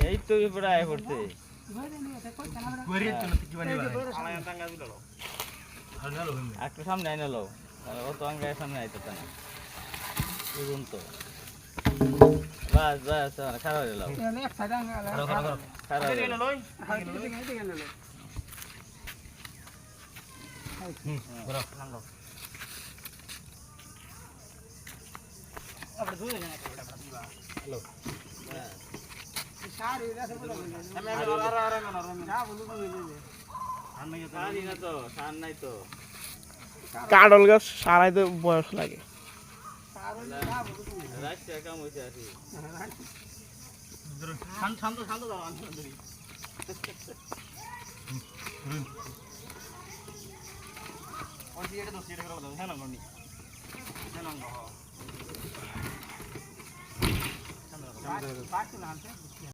এই তো প্রায় পড়ছে একটু সামনে আইনে লো অত আঙ্গায় সামনে আইতে না তো বাস বাস খারাপ হয়ে গেল খারাপ হয়ে গেল কাডল গাছ সারাইতে বয়স লাগে শান্ত